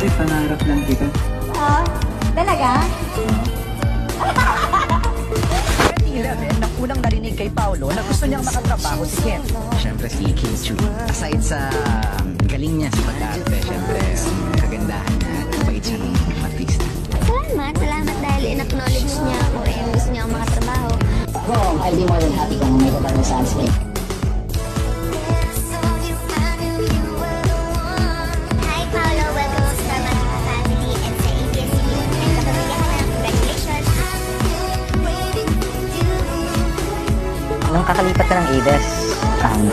Kasi pangarap lang kita. Talaga? 2011, nang unang narinig kay Paolo na gusto niyang makatrabaho si Kim. Siyempre si Kim Chu. Aside sa galing niya sa pag-arte, siyempre kagandahan niya at mabait siya ng artista. Salamat dahil in-acknowledge niya ako and gusto niya ako makatrabaho. I'll be more than happy kung may trabaho sa Ansel. Hi Paolo, welcome to Star Magica family and sa ABS-CBN. Nagkakabigyan ka na, congratulations. Nung kakalipat na ng ABS,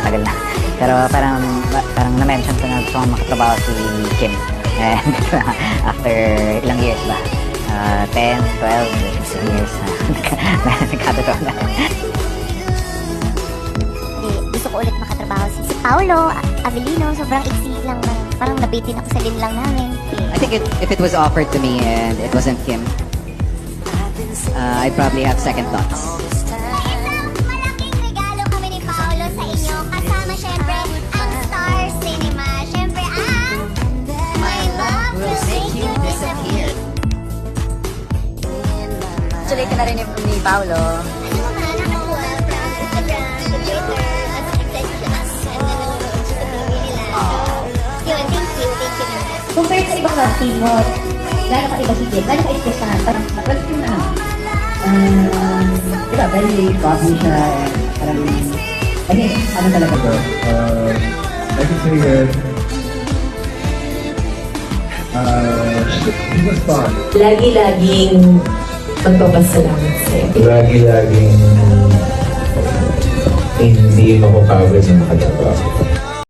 tagal na. Pero parang na-mention ko na gusto kong makatrabaho si Kim. And after ilang years ba? 10, 12, 15 years na nagkatotoo na. Gusto ko ulit makatrabaho si Paolo Avellino. Sobrang iksi lang na parang nabitin ako sa lim lang namin. I think if it was offered to me and it wasn't Kim, I'd probably have second thoughts. Malaking regalo kami ni Paolo sa inyo. Kasama syempre ang Star Cinema. Syempre ang My Love Will Make You Disappear. Actually, ka na rin ni Paolo. Ano naman, nakakuha from Instagram, the Twitter, at success to us, and nanonood siya sa video nila. Yun, thank you naman. Compared sa ibang love team mo, gano'n ka iba si Kim? Gano'n ka expression? Parang, well, yung ano, diba, very coffee siya, parang, again, ano talaga bro? I can say that he was fun. Lagi-laging magpapasalamat sa'yo. Lagi-laging hindi mapapagod na makatrabaho.